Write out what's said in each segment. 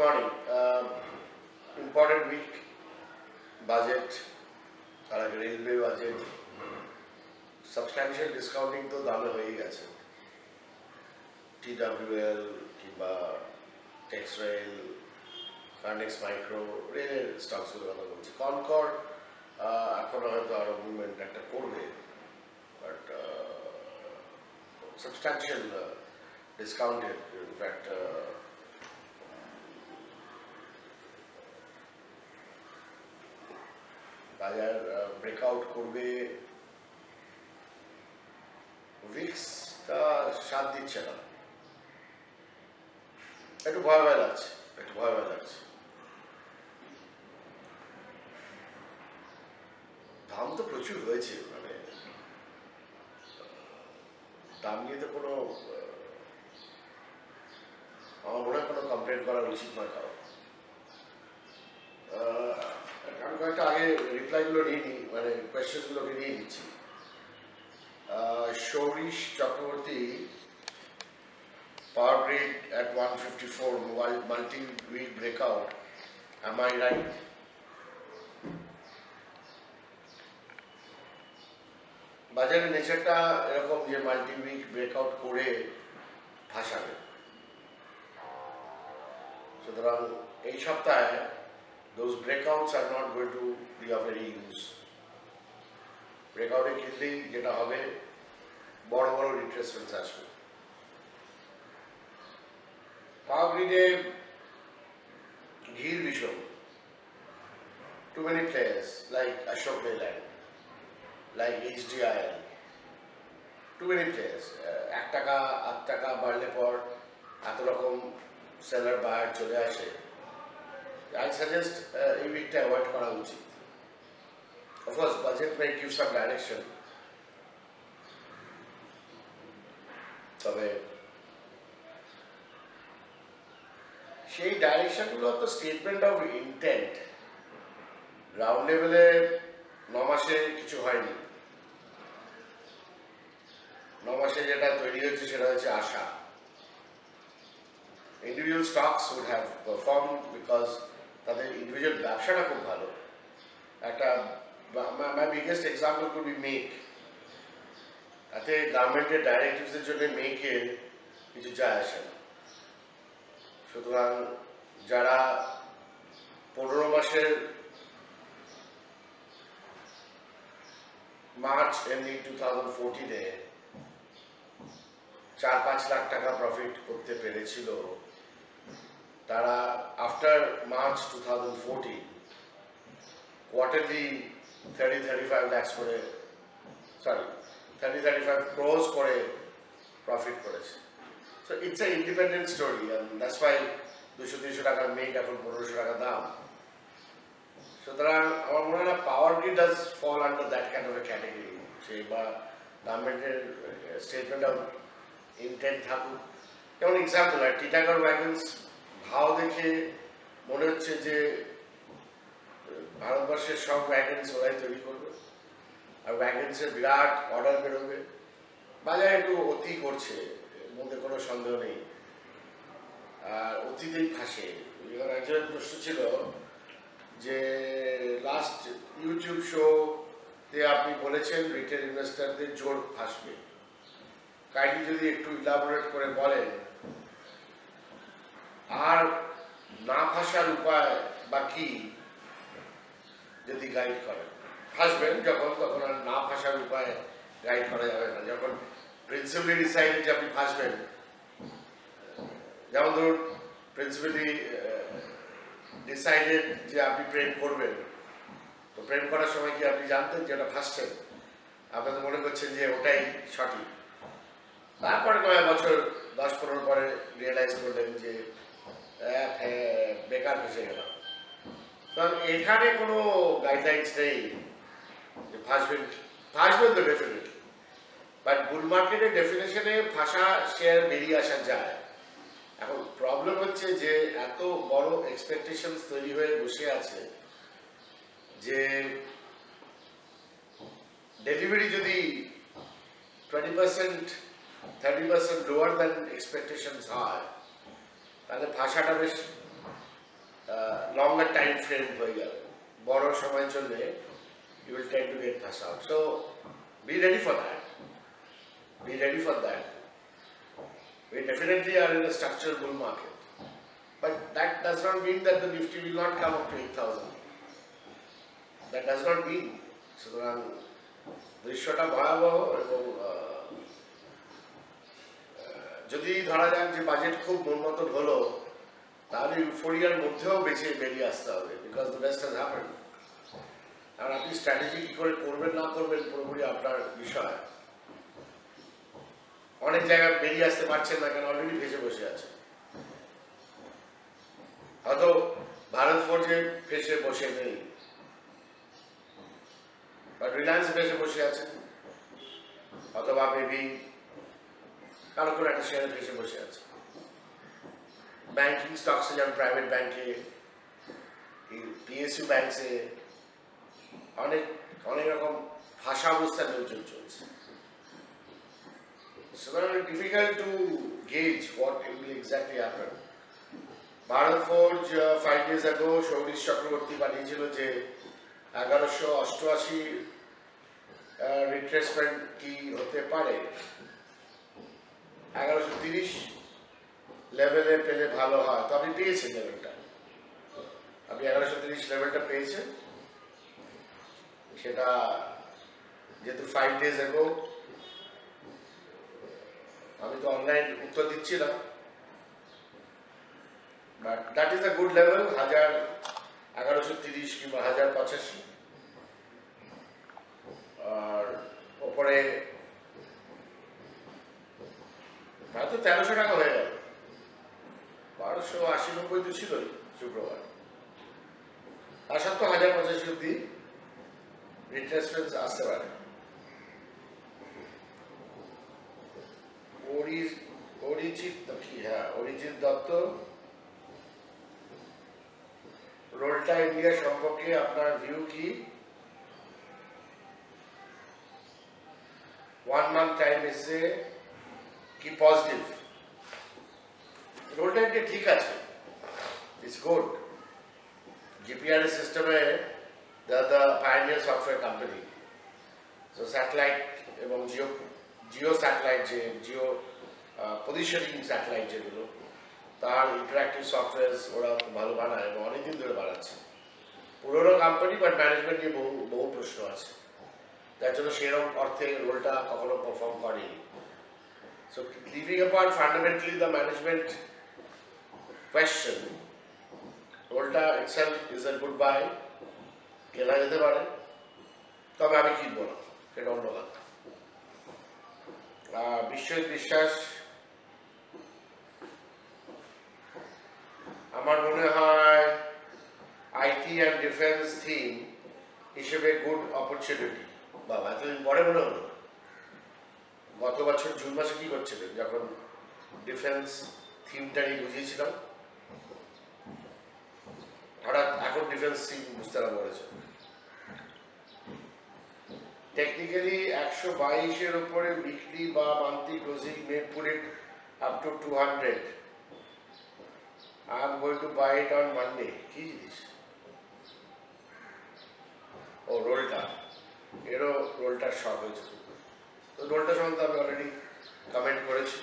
morning. Important week. Budget, railway budget. Substantial discounting to দামে হয়ে গেছে। TWL কিংবা Texrail, Carnex Micro, রেলের স্টকসগুলোর কথা বলছি। কনকর্ড এখনো হয়তো আরো মুভমেন্ট একটা করবে, বাট সাবস্ট্যান্সিয়াল ডিসকাউন্টেড। ইনফ্যাক্ট বাজার ব্রেকআউট করবে। উইক্সটা সাথ দিচ্ছে না, একটু ভয় লাগছে, দাম তো প্রচুর হয়েছে, মানে দাম নিয়ে তো কোনো আমার মনে হয় কোনো কমপ্লেন করা উচিত নয় কারো। আমি কয়েকটা আগে রিপ্লাইগুলো নিয়ে নিই, মানে কোয়েশ্চেনগুলোকে নিয়ে নিচ্ছি। Shorish Chakraborty, power grid at 154, multi-week breakout. Am I right? বাজারের নেচারটা এরকম যে মাল্টি-উইক ব্রেকআউট করে ভাসাবে। সুতরাং এই সপ্তাহে those breakouts are not going to be of any use. ব্রেকআউটে কিনলেই যেটা হবে, বড় বড় রিট্রেসমেন্টস আসবে। পাওয়ার গ্রিডে ঘির ভীষণ, too many players like Ashok Leyland, like HDIL, too many players. 1 টাকা 8 টাকা বাড়লে পর এত রকম সেলার বায়ার চলে আসে। I suggest এই উইকটা অ্যাভয়েড করা উচিত। Of course, budget may give some direction. তবে সেই ডাইরেকশনগুলো তো স্টেটমেন্ট অফ ইন্টেন্ট। গ্রাউন্ড লেভেলে 9 মাসে কিছু হয়নি। 9 মাসে যেটা তৈরি হয়েছে সেটা হচ্ছে আশা। Individual stocks would have performed because তাদের ইন্ডিভিজুয়াল ব্যবসাটা খুব ভালো। একটা my biggest example could be make. তাতে গভর্নমেন্টের ডাইরেক্টিভসের জন্য মেকের কিছু যায় আসে না। সুতরাং যারা 15 মাসের মার্চ এমনি 2014-এ 4-5 লাখ টাকা প্রফিট করতে পেরেছিল, তারা আফটার মার্চ 2014 কোয়ার্টারলি 30-35 লাখ করে, 30-35 crores করে প্রফিট করেছে। So it's a independent story, and that's why 200-300 টাকার মেক এখন 1500 টাকা দাম। সুতরাং আমার মনে হয় না power grid does fall under that kind of a category. সে বা গভর্নমেন্টের স্টেটমেন্ট অফ ইন্টেন্ট থাকুক। যেমন এক্সাম্পল, আর টিটাগড় ওয়াগনস ভাও দেখে মনে হচ্ছে যে ভারতবর্ষের সব ওয়াগনস ওরাই তৈরি করবে, আর ওয়াগনসের বিরাট অর্ডার বেরোবে। বাজারে একটু অতি করছে, এর মধ্যে কোনো সন্দেহ নেই, আর অতিতেই ফাঁসে। একজনের প্রশ্ন ছিল যে লাস্ট ইউটিউব শোতে আপনি বলেছেন রিটেল ইনভেস্টরদের জোর ফাঁসবে, কাইন্ডলি যদি একটু ইলাবোরেট করে বলেন, আর না ফাঁসার উপায় বা কি যদি গাইড করেন। ফাঁসবেন যখন, তখন আর না ফাঁসার উপায় গাইড করা যাবে না। যখন প্রিন্সিপালি ডিসাইডেড যে আপনি ফাঁসবেন, যেমন ধরুন প্রিন্সিপালি ডিসাইডেড যে আপনি প্রেম করবেন, তো প্রেম করার সময় কি আপনি জানতেন যে ওটা ফাঁসছেন? আপনি তো মনে করছেন যে ওটাই সঠিক। তারপরে কয়েক বছর 10-15 পরে রিয়েলাইজ করলেন যে বেকার ফেসে গেলাম। কারণ এখানে কোনো গাইডলাইন্স নেই যে ফাঁসবেন তো ডেফিনেটলি, বাট বুল মার্কেটের ডেফিনেশনে ফাঁসা শেয়ার বেরিয়ে আসা যায়। এখন প্রবলেম হচ্ছে যে এত বড় এক্সপেকটেশন তৈরি হয়ে বসে আছে যে ডেলিভারি যদি 20% 30% লোয়ার দ্যান এক্সপেকটেশনস হয়, তাহলে ভাষাটা বেশ longer time frame হয়ে যাবে, বড় সময়ের জন্য you will tend to get pass out. So be ready for that. Be ready for that. We definitely are in a structural bull market, but that does not mean that the Nifty will not come up to 8,000. That does not mean. সুতরাং দৃশ্যটা ভয়াবহ এবং যদি ধরা যাক যে budget খুব মনমতন হলো, তাহলে ইউফোরিয়ার মধ্যেও বেরিয়ে আসতে হবে, because the best has happened. আর আপনি স্ট্র্যাটেজি কি করে করবেন না করবেন পুরোপুরি আপনার বিষয়। অনেক জায়গায় বেরিয়ে আসতে পারছেন না কেন, অলরেডি ভেসে বসে আছে। হয়তো ভারত ফোর্জে ফেসে বসে নেই, বা রিলায়েন্স ফেসে বসে আছে, অথবা মেবি কারো কোনো একটা শেয়ারে ফেসে বসে আছে। ব্যাংকিং স্টকসে যেমন প্রাইভেট ব্যাংকে, পিএসইউ ব্যাংকসে অনেক অনেক রকম ভাষা অবস্থায় নিয়োজন চলছে। So it's difficult to gauge what will exactly happen. Bharat Forge 5 days ago, Shouris Chakraborty বানিয়েছিল যে 1188 রিট্রেসমেন্ট কি হতে পারে। 1130 লেভেলে পেলে ভালো হয়। তো আপনি পেয়েছেন লেভেলটা, আপনি 1130 লেভেলটা পেয়েছেন। সেটা যেহেতু 5 days ago, আমি তো অনলাইন উত্তর দিচ্ছিলাম, but that is a good level. 1130 কিংবা 1085, আর ওপরে হয়তো 1300 টাকা হয়ে গেল। 1280-90 তো ছিলই শুক্রবার। আর সত্ত্বেও 1085 অব্দি রিট্রেসমেন্ট আসতে পারে। অরিজিৎ দত্ত, রোলটা ইন্ডিয়া সম্পর্কে আপনার ভিউ কি? 1 month টাইম এসে কি পজিটিভ? রোলটা ইন্ডিয়া ঠিক আছে, ইটস গুড। জিপিআরএস সিস্টেমে they are the pioneer software company. So satellite এবং জিও স্যাটেলাইট, যে জিও পজিশনিং স্যাটেলাইট যেগুলো, তার ইন্টারঅ্যাক্টিভ সফটওয়্যার ওরা ভালো বানায় এবং অনেকদিন ধরে বানাচ্ছে। পুরোনো কোম্পানি, বাট ম্যানেজমেন্ট নিয়ে বহু প্রশ্ন আছে, তার জন্য সেরকম অর্থে রোলটা কখনো পারফর্ম করেনি। So living apart fundamentally the management question, রোলটা itself is a good buy, কেনা যেতে পারে, তবে আমি কিনবো না, সেটা অন্য কথা। বিশ্বজিৎ বিশ্বাস, আমার মনে হয় আইটি অ্যান্ড ডিফেন্স থিম হিসেবে গুড অপরচুনিটি। বাবা, এতদিন পরে মনে হলো। গত বছর জুন মাসে কি করছিলেন যখন ডিফেন্স থিমটা নিয়ে বুঝিয়েছিলাম? হঠাৎ এখন ডিফেন্স থিম বুঝতে না পড়েছে। টেকনিক্যালি 122-এর উপরে উইকলি বা monthly closing May put it up to 200। I am going to buy it on Monday. কি জিনিস? ও রোলটা, এরও রোলটার শখ হয়েছে। তো রোলটা সম্বন্ধে আমি অলরেডি কমেন্ট করেছি।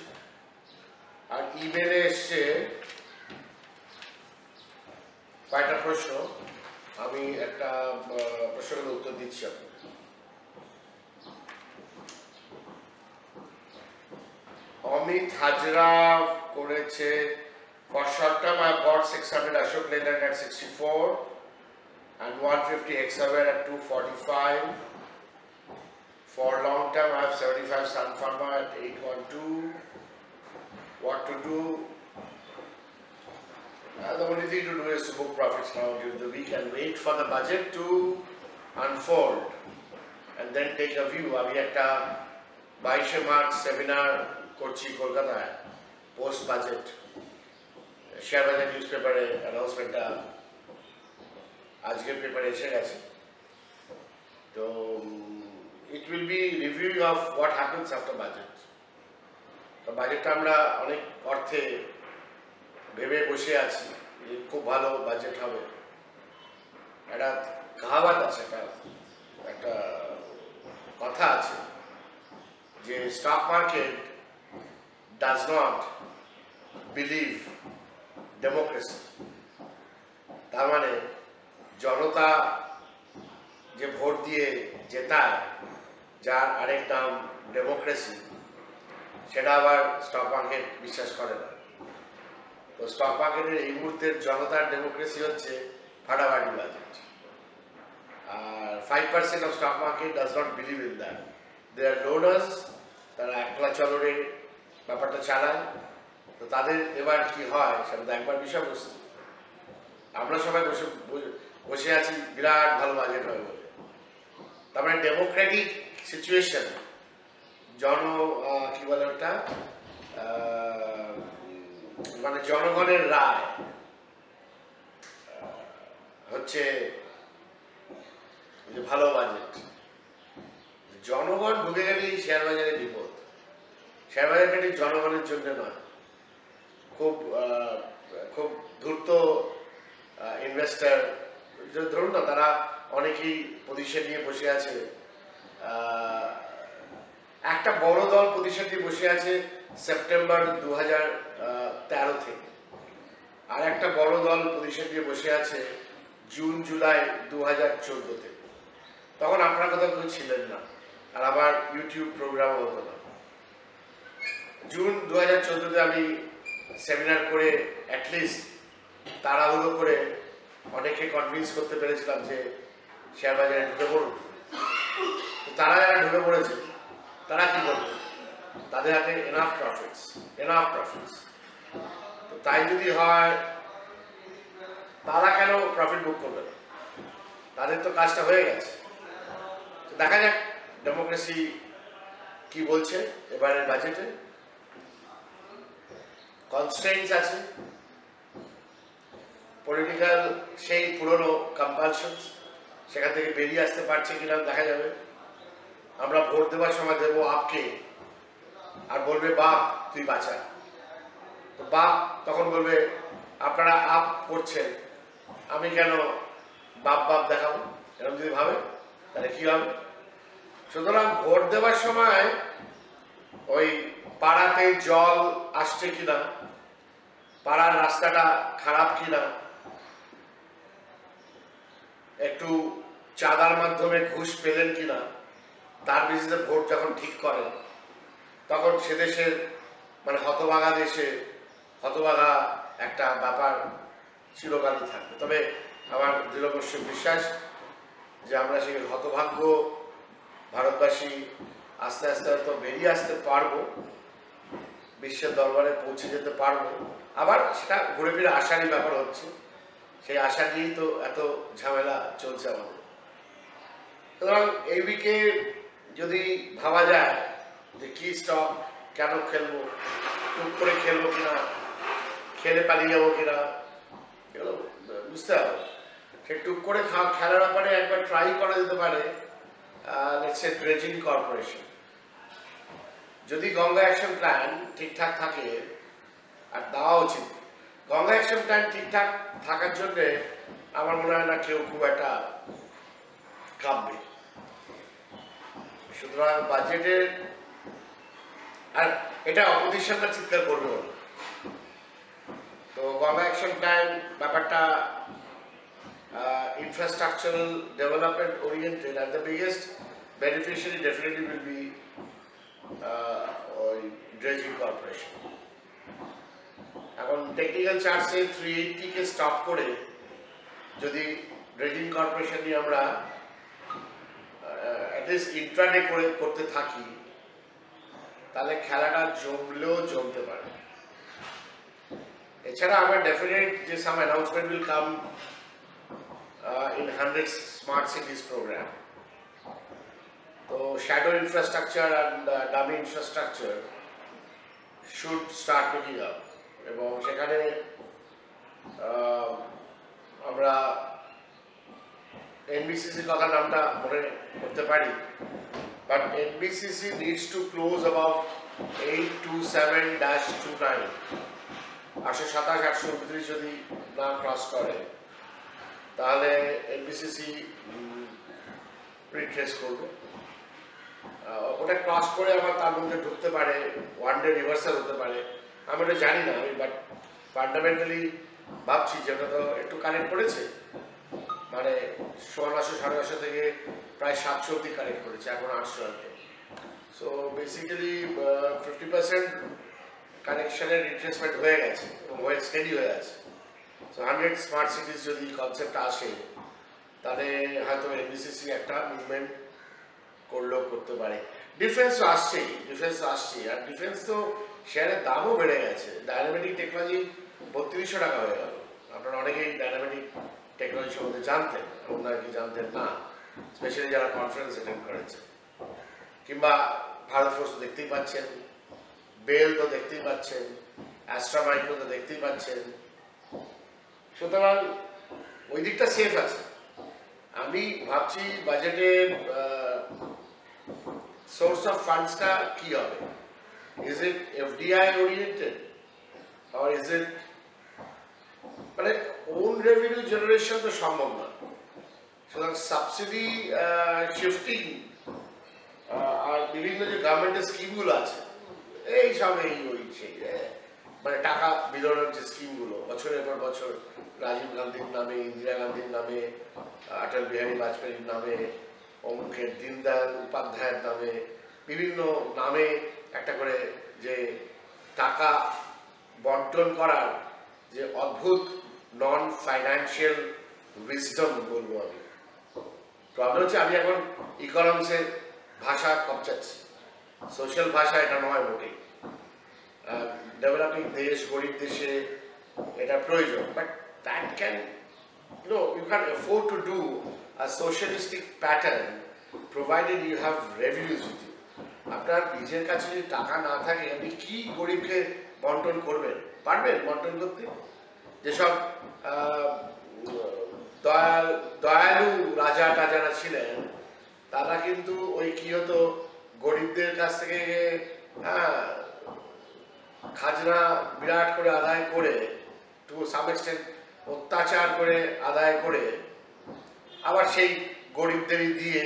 আর ইমেলে এসছে কয়েকটা প্রশ্ন, আমি একটা প্রশ্নের উত্তর দিচ্ছি আপনাকে। অমিত হাজরা করেছে, for short term I have bought 600 Ashok Leyland at 64 and 150 Hexaware at 245. For long term I have 75 Sun Pharma at 812. What to do? The only thing to do is to book profits now during the week and wait for the budget to unfold and then take a view. আমি একটা 22 March seminar করছি কলকাতায়, post budget. Share বাজার news পেপারে অ্যানাউন্সমেন্টটা আজকের পেপারে এসে গেছে। তো it will be review of what happens after budget. তো বাজেটটা আমরা অনেক অর্থে ভেবে বসে আছি খুব ভালো বাজেট হবে। একটা কাহাবাত আছে, একটা কথা আছে যে stock market does not believe democracy. তার মানে জনতা যে ভোট দিয়ে জেতায়, যার আরেক নাম ডেমোক্রেসি, সেটা আবার স্টক মার্কেট বিশ্বাস করে না। তো স্টক মার্কেটের এই মুহূর্তের জনতার ডেমোক্রেসি হচ্ছে ফাটাফাটি বাজেট। আর 5% of stock market does not believe in that. They are loners, তারা একলা চলরে ব্যাপারটা চালায়। তো তাদের এবার কি হয় সেটা তো একবার বিষয়বস্তু। আমরা সবাই বসে আছি বিরাট ভালো বাজেট হবে বলে। তার মানে ডেমোক্রেটিক সিচুয়েশন, কি বলে ওটা, মানে জনগণের রায় হচ্ছে যে ভালো বাজেট। জনগণ ঢুকে গেলেই শেয়ার বাজারে বিপদ। শেয়ার বাজারটা ঠিক জনগণের জন্য নয়। খুব খুব ধূর্ত ইনভেস্টার, ধরুন না, তারা অনেকেই পজিশন নিয়ে বসে আছে। একটা বড় দল পজিশন নিয়ে বসে আছে সেপ্টেম্বর 2013 থেকে, আর একটা বড় দল পজিশন নিয়ে বসে আছে জুন জুলাই 2014 থেকে। তখন আপনার কথা কেউ ছিলেন না, আর আবার ইউটিউব প্রোগ্রাম হতো না। জুন 2014-তে আমি সেমিনার করে অ্যাটলিস্ট তাড়াহুড়ো করে অনেকে কনভিন্স করতে পেরেছিলাম যে শেয়ার বাজারে ঢুকে পড়ুন। তো তারা যারা ঢুকে পড়েছে তারা কি করবে? তাদের হাতে এনাফ প্রফিটস। তো তাই যদি হয়, তারা কেন প্রফিট বুক করবে না? তাদের তো কাজটা হয়ে গেছে। তো দেখা যাক ডেমোক্রেসি কি বলছে এবারের বাজেটে। কনস্ট্রেন্টস আছে, পলিটিক্যাল সেই পুরনো কম্পালশনস, সেখান থেকে বেরিয়ে আসতে পারছে কিনা দেখা যাবে। আমরা ভোট দেওয়ার সময় দেবো আপকে, আর বলবে বাপ তুই বাঁচা। তো বাপ তখন বলবে আপনারা আপ করছেন, আমি কেন বাপ বাপ দেখাবো? এরকম যদি ভাবে তাহলে কি হবে? সুতরাং ভোট দেওয়ার সময় ওই পাড়াতে জল আসছে কিনা, পাড়ার রাস্তাটা খারাপ কিনা, একটু চাঁদার মাধ্যমে ঘুষ পেলেন কিনা, তার বেসিসে ভোট যখন ঠিক করেন, তখন সে দেশের মানে হতভাগা দেশে হতভাগা একটা ব্যাপার চিরকালই থাকবে। তবে আমার দৃঢ় বিশ্বাস যে আমরা সেই হতভাগ্য ভারতবাসী আস্তে আস্তে হয়তো বেরিয়ে আসতে পারবো, বিশ্বের দরবারে পৌঁছে যেতে পারবো। আবার সেটা ঘুরে ফিরে আসারই ব্যাপার হচ্ছে, সেই আশা নিয়েই তো এত ঝামেলা চলছে আমাদের। সুতরাং এই উইকে যদি ভাবা যায় যে কি স্টক কেন খেলবো, টুক করে খেলবো কিনা, খেলে পালিয়ে যাবো কিনা, এগুলো বুঝতে হবে। সে টুক করে খেলার ব্যাপারে একবার ট্রাই করা যেতে পারে। লেটস সে ড্রেজিং কর্পোরেশন, যদি গঙ্গা অ্যাকশন প্ল্যান ঠিকঠাক থাকে, আর দেওয়া উচিত। গঙ্গা অ্যাকশন প্ল্যান ঠিকঠাক থাকার জন্যে আমার মনে হয় না কেউ খুব একটা কাঁপবে। সুতরাং বাজেটের, আর এটা অপোজিশনটা চিন্তা করবে। তো গঙ্গা অ্যাকশন প্ল্যান ব্যাপারটা infrastructural development oriented, and the biggest beneficiary definitely will be dredging corporation. এখন টেকনিক্যাল চার্জে 380 কে স্টপ করে যদি ড্রেজিং কর্পোরেশন নিয়ে আমরা অ্যাটলিস্ট ইন্ট্রাডে করতে থাকি, তাহলে খেলাটা জমলেও জমতে পারে। এছাড়া আমার ডেফিনেট যে some announcement will come in 100 smart cities program. So shadow infrastructure and dummy infrastructure should start picking up. এবং সেখানে আমরা NBCC কথা নামটা মনে করতে পারি, but NBCC needs to close above 827-29, 827-829 যদি না ক্রস করে তাহলে এনবিসিসি রিট্রেস করবে। ওটা ক্রস করে আবার তার মধ্যে ঢুকতে পারে, ওয়ান ডে রিভার্সাল হতে পারে, আমি ওটা জানি না। আমি বাট ফান্ডামেন্টালি ভাবছি যে ওটা তো একটু কানেক্ট করেছে, মানে 1600 850 থেকে প্রায় 700 অব্দি কানেক্ট করেছে, এখন 800 আর কি। সো বেসিক্যালি 50% কানেকশনের রিট্রেসমেন্ট হয়ে গেছে এবং হয়ে স্টেডি হয়ে আছে। সো 100 স্মার্ট সিটিজ যদি কনসেপ্টটা আসে তাহলে হয়তো এনবিসিসি একটা মুভমেন্ট করলেও করতে পারে। ডিফেন্স তো আসছেই, আর ডিফেন্স তো শেয়ারের দামও বেড়ে গেছে। ডায়নামেটিক টেকনোলজি 3200 টাকা হয়ে গেল। আপনারা অনেকেই ডায়নামেটিক টেকনোলজি সম্বন্ধে জানতেন, এমন আর কি জানতেন না, স্পেশালি যারা কনফারেন্স অ্যাটেন্ড করেছে। কিংবা ভারত ফোর্স তো দেখতেই পাচ্ছেন, বেল তো দেখতেই পাচ্ছেন, অ্যাস্ট্রা মাইক্রো তো দেখতেই পাচ্ছেন। সুতরাং ওই দিকটা সেফ আছে। আমি ভাবছি বাজেটে সোর্স অফ ফান্ডসটা কি হবে। Is it FDI oriented or is it মানে ওন রেভিনিউ জেনারেশন তো সম্ভব না, সুতরাং সাবসিডি শিফটিং আর বিভিন্ন যে গভর্নমেন্টের স্কিমগুলো আছে এই সব ওই সেই মানে টাকা বিতরণের যে স্কিমগুলো বছরের পর বছর রাজীব গান্ধীর নামে, ইন্দিরা গান্ধীর নামে, অটল বিহারী বাজপেয়ীর নামে, অমুকের দীনদয়াল উপাধ্যায়ের নামে, বিভিন্ন নামে একটা করে যে টাকা বন্টন করার যে অদ্ভুত নন ফাইন্যান্সিয়াল উইজডম বলবো আমি। প্রবলেম হচ্ছে আমি এখন ইকোনমিক্সের ভাষা কপচাচ্ছি, সোশ্যাল ভাষা এটা নয় মোটেই। ডেভেলপিং দেশ, গরিব দেশে এটা প্রয়োজন, but that can you can't afford to do a socialistic pattern provided you have revenues with you. আপনার নিজের কাছে যদি টাকা না থাকে আপনি কি গরিবকে বন্টন করবেন? পারবেন বন্টন করতে? যেসব দয়ালু রাজা টাজারা ছিলেন তারা কিন্তু ওই কি হতো, গরিবদের কাছ থেকে খাজনা বিরাট করে আদায় করে, টু সাম এক্সটেন্ট অত্যাচার করে আদায় করে আবার সেই গরিবদেরই দিয়ে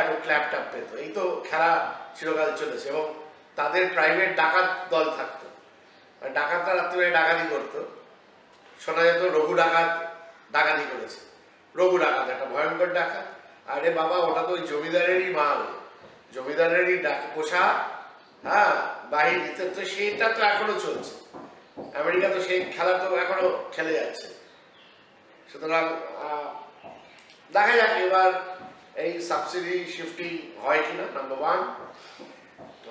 একটু ক্ল্যাপটপ পেত। এই তো খেলা চিরকাল চলেছে। এবং তাদের প্রাইভেট ডাকাত দল থাকতো, ডাকাতরা রাত্রিবেলায় ডাকাতি করতো। শোনা যেত রঘু ডাকাত ডাকাতি করেছে, রঘু ডাকাত একটা ভয়ঙ্কর ডাকাত। আরে বাবা, ওটা তো ওই জমিদারেরই মাল, জমিদারেরই পোষা বাহিনীতে, তো সেটা তো এখনো চলছে। আমেরিকা তো সেই খেলা তো এখনো খেলে যাচ্ছে। সুতরাং দেখা যাক এবার এই সাবসিডি শিফটিং হয় কিনা, নাম্বার ওয়ান।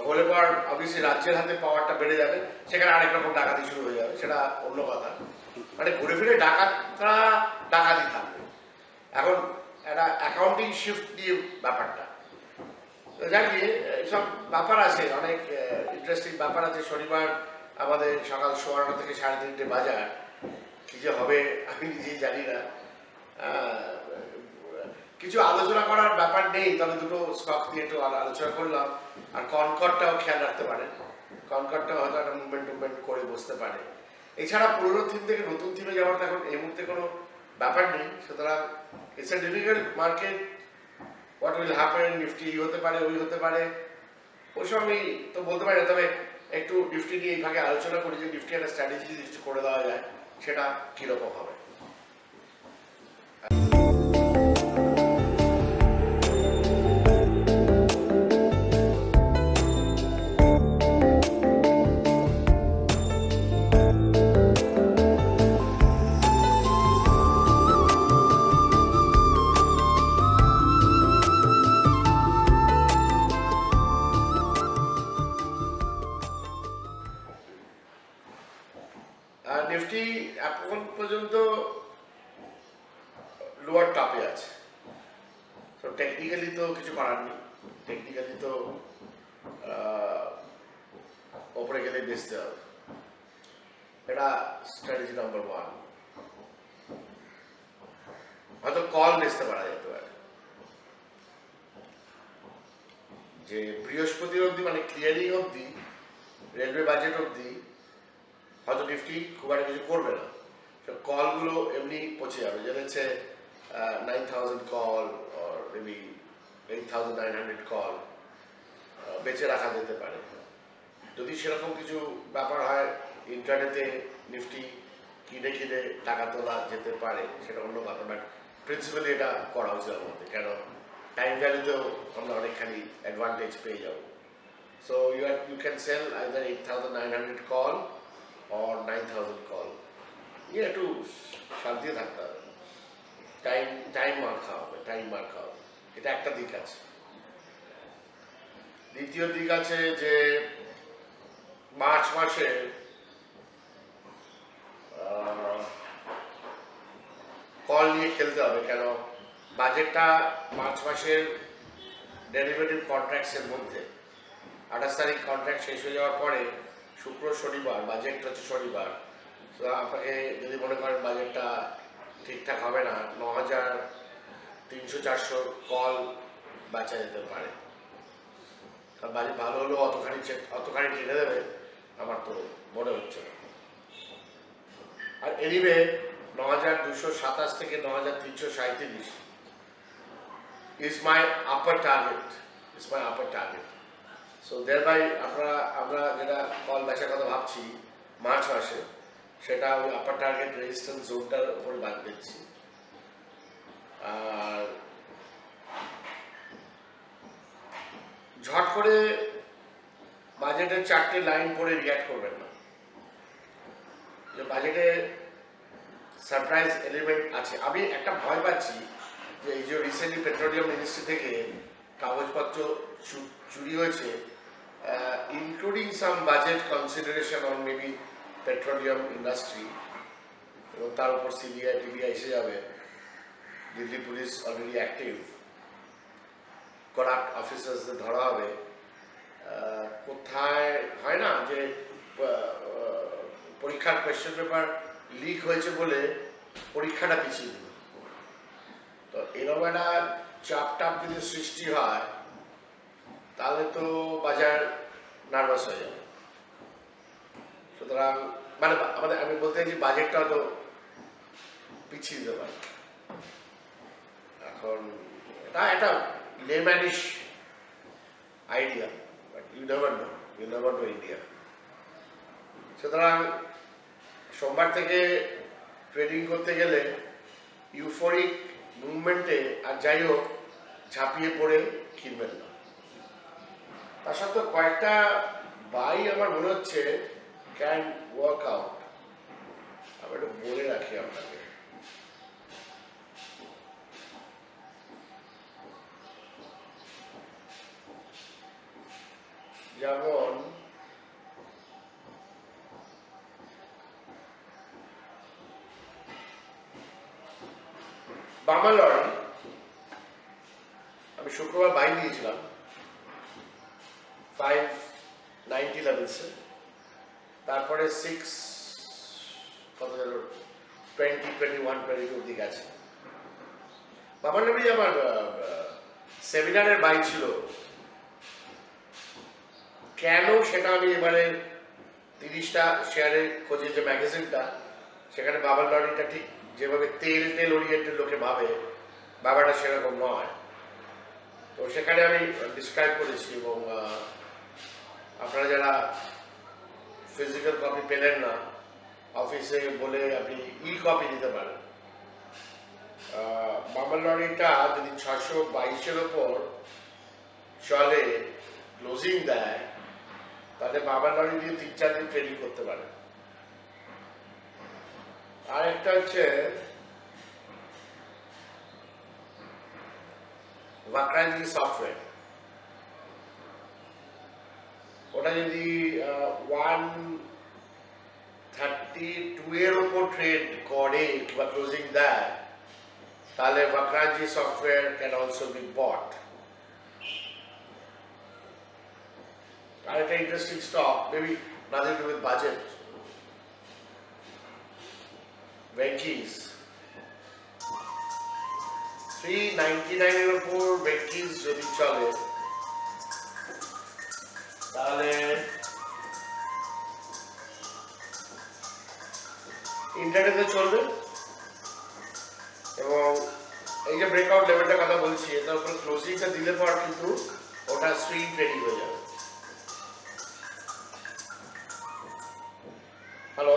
হলে পর অবভিয়াসলি রাজ্যের হাতে পাওয়ারটা বেড়ে যাবে, সেখানে আরেক রকম ডাকাতি শুরু হয়ে যাবে, সেটা অন্য কথা। মানে ঘুরে ফিরে ডাকাতরা ডাকাতি থাকবে। এখন একটা অ্যাকাউন্টিং শিফট দিয়ে ব্যাপারটা জানিয়ে এইসব ব্যাপার আছে, অনেক ইন্টারেস্টিং ব্যাপার আছে। শনিবার আমাদের সকাল 9:15 থেকে 3:30 বাজার, কি যে হবে আমি নিজেই জানি না। কিছু আলোচনা করার ব্যাপার নেই, তবে দুটো স্টক দিয়ে একটু আলোচনা করলাম। আর কনকর্ডটাও খেয়াল রাখতে পারেন, কনকর্ডটাও হয়তো একটা মুভমেন্ট করে বসতে পারে। এছাড়া পুরোনো থিম থেকে নতুন থিমে যাওয়ার এখন এই মুহূর্তে কোনো ব্যাপার নেই। সুতরাং it's a difficult market. What will happen, Nifty হতে পারে, ওই হতে পারে, ওইসব আমি তো বলতে পারি না। তবে একটু নিফটি নিয়ে এই ভাগে আলোচনা করি যে নিফটি একটা স্ট্র্যাটেজি যদি কিছু করে দেওয়া যায় সেটা কীরকম হবে। নিফটি এখন পর্যন্ত লোয়ার টপে আছে। তো টেকনিক্যালি তো কিছু করার নেই, টেকনিক্যালি তো ওপরে গেলে বেচতে হবে। এটা স্ট্র্যাটেজি নাম্বার ওয়ান। হয়তো কল বেচতে পারা যেতে পারে, যে বৃহস্পতির অবধি, মানে ক্লিয়ারিং অবধি, রেলওয়ে বাজেট অবধি হয়তো নিফটি খুব একটা কিছু করবে না। তো কলগুলো এমনি পচে যাবে, যেটা হচ্ছে 9,000 কল or maybe 8,900 কল বেঁচে রাখা যেতে পারে। যদি সেরকম কিছু ব্যাপার হয়, ইন্টারনেটে নিফটি কিনে কিনে টাকা তোলা যেতে পারে, সেটা অন্য কথা, বাট প্রিন্সিপালি এটা করা উচিত আমাদের, কেন টাইম ভ্যালুতেও আমরা অনেকখানি অ্যাডভান্টেজ পেয়ে যাব। So you can sell either 8,900 call or 9,000 call. একটু শান্তিতে থাকতে হবে, টাইম মার খাওয়া হবে, এটা একটা দিক আছে। দ্বিতীয় দিক আছে যে মার্চ মাসে কল নিয়ে খেলতে হবে, কেন বাজেটটা মার্চ মাসের ডেরিভেটিভ কন্ট্রাক্টসের মধ্যে 28 তারিখ কন্ট্রাক্ট শেষ হয়ে যাওয়ার পরে শুক্র শনিবার, বাজেট হচ্ছে শনিবার। তো আপনাকে যদি মনে করেন বাজেটটা ঠিকঠাক হবে না, 9,300-400 কল বাঁচা যেতে পারে। কারণ বাজেট ভালো হলেও অতখানি টেনে দেবে আমার তো মনে হচ্ছে না। আর এনিওয়ে 9,227 থেকে 9,337 is my upper target. So thereby আমরা যেটা কল বেচার কথা ভাবছি মার্চ মাসে, সেটা ওই আপার টার্গেট রেজিস্ট্যান্স জোনটার উপরে বাদ দিচ্ছি। আর ঝট করে বাজেটের 4টে লাইন পড়ে রিঅ্যাক্ট করবেন না, যে বাজেটে সারপ্রাইজ এলিমেন্ট আছে। আমি একটা ভয় পাচ্ছি যে এই যে রিসেন্টলি পেট্রোলিয়াম মিনিস্ট্রি থেকে কাগজপত্র চুরি হয়েছে, including some budget consideration on maybe petroleum industry, এবং তার উপর সিবিআই টিবিআই এসে যাবে। Delhi police already active, corrupt অফিসার্সদের ধরা হবে। কোথায় হয় না যে পরীক্ষার কোয়েশ্চেন পেপার লিক হয়েছে বলে পরীক্ষাটা পিছিয়ে দিল, তো এরকম একটা চাপ যদি সৃষ্টি হয় তাহলে তো বাজার নার্ভাস হয়ে যাবে। সুতরাং মানে আমি বলতে চাইছি বাজেটটা তো পিছিয়ে দিতে পারে। এখন এটা একটা laymanish idea, but you never know India. সুতরাং সোমবার থেকে ট্রেডিং করতে গেলে ইউফোরিক মুভমেন্টে আর যাই হোক ঝাঁপিয়ে পড়ে কিনবেন না। তার সত্ত্বেও কয়েকটা বাই আমার মনে হচ্ছে ক্যান ওয়ার্ক আউট। আমি একটু বলে রাখি আপনাকে, যেমন বার্মা লরি আমি শুক্রবার বাই দিয়েছিলাম 590 লেভেলসে, তারপরে 20-21-22 দিকে আছে। বার্মা লরি আমার সেমিনারের বাই ছিল, কেন সেটা আমি এবারে 30টা শেয়ারের খোঁজে যে ম্যাগাজিনটা, সেখানে বাবার লরিটা ঠিক যেভাবে তেল ওরিয়েন্টেড লোকে ভাবে, বাবাটা সেরকম নয়। তো সেখানে আমি ডিসক্রাইব করেছি, এবং আপনারা যারা ফিজিক্যাল কপি পেলেন না, অফিসে বলে আপনি কপি নিতে পারেন। বাবার লরিটা যদি 622-এর ওপর চলে, ক্লোজিং দেয়, তাহলে বাবার লরি দিয়ে 3-4 দিন ট্রেডিং করতে পারে। আর একটা হচ্ছে ভাক্রাঞ্জি সফটওয়্যার, ওটা যদি 132-এর ওপর ট্রেড করে কিংবা ক্লোজিং দেয়, তাহলে ভাক্রাঞ্জি software can also be bought. আর একটা interesting stock, maybe nothing to with budget, Venky's 399-এর উপর Venky's যদি চলে, তাহলে ইন্টারনেটে চলবে এবং এই যে ব্রেকআউট লেভেলটার কথা বলছি এটার উপর ক্লোজিংটা দিলে পর কিন্তু ওটা সুইং ট্রেডিং হয়ে যাবে। হ্যালো,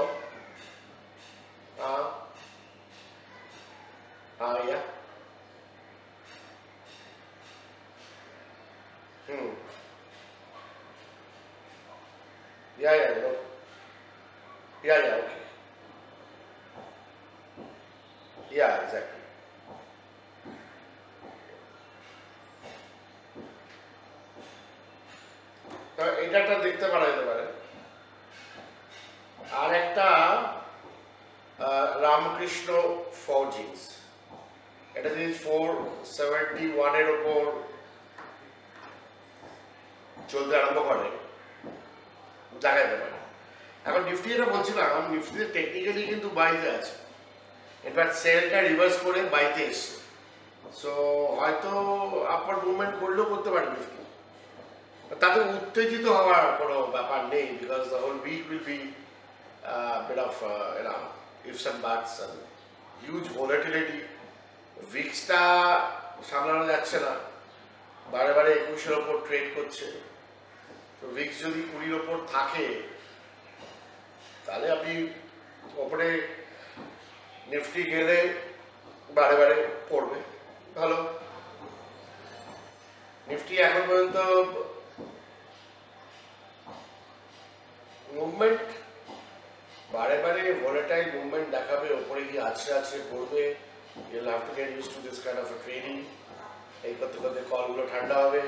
ইয়া, হুম, ইয়া, ওকে, ইয়া, এক্স্যাক্টলি। তো এটা একটা দেখতে পারা যেতে পারে। আর একটা রামকৃষ্ণ ফর্জিংস, এটা যদি 471 এর ওপর চলতে আরম্ভ করে দেখা যেতে পারে। এখন নিফটি যেটা বলছিলাম, নিফটিতে টেকনিক্যালি কিন্তু বাইতে আছে, ইনফ্যাক্ট সেলটা রিভার্স করে বাইতে এসছে। সো হয়তো আপার মুভমেন্ট করলেও করতে পারে নিফটি, তাতে উত্তেজিত হওয়ার কোনো ব্যাপার নেই, because the whole week will be bit of ifs and buts and huge volatility. ভিক্সটা সামলানো যাচ্ছে না, বারে বারে 21-এর ওপর ট্রেড করছে। তো ভিক্স যদি 20-র ওপর থাকে তাহলে আপনি ওপরে নিফটি গেলে বারে বারে পড়বে ভালো। নিফটি এখন পর্যন্ত মুভমেন্ট বারে বারে ভোলাটাইল মুভমেন্ট দেখাবে, ওপরে গিয়ে আছড়ে আছড়ে পড়বে। You'll have to get used to this kind of a trading. এই করতে করতে কলগুলো ঠান্ডা হবে,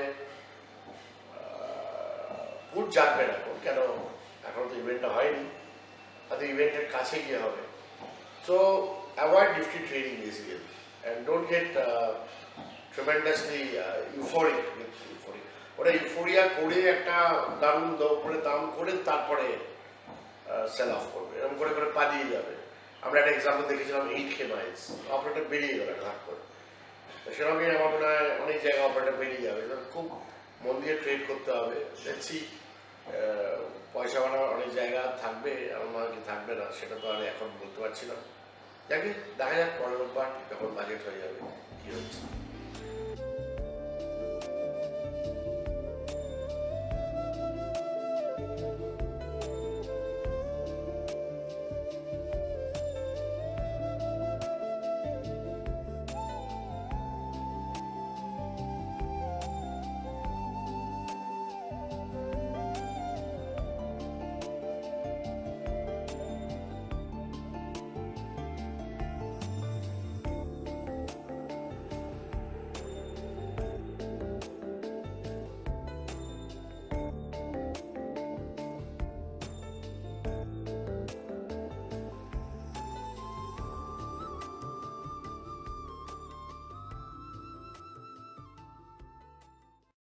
পুট জাগবে না কেন, এখন তো ইভেন্টটা হয়নি, হয়তো ইভেন্টের কাছে গিয়ে হবে। So avoid Nifty trading basically and don't get tremendously euphoric. ওটা ইউফোরিয়া করে একটা দারুণ উপরে দাম করে তারপরে সেল অফ করবে, এরকম করে করে পালিয়ে যাবে। আমরা একটা এক্সাম্পল দেখেছিলাম 8K মাইলস, অপারেটর বেরিয়ে গেল ঘাট করে। তো সেরকমই আমার মনে হয় অনেক জায়গায় অপারেটর বেরিয়ে যাবে। খুব মন দিয়ে ট্রেড করতে হবে। দেখছি পয়সা বানানোর অনেক জায়গা থাকবে, আমার মনে হয় থাকবে না, সেটা তো আর এখন বলতে পারছি না। যাকে দেখা যাক পরের রোববার যখন বাজেট হয়ে যাবে কি হচ্ছে।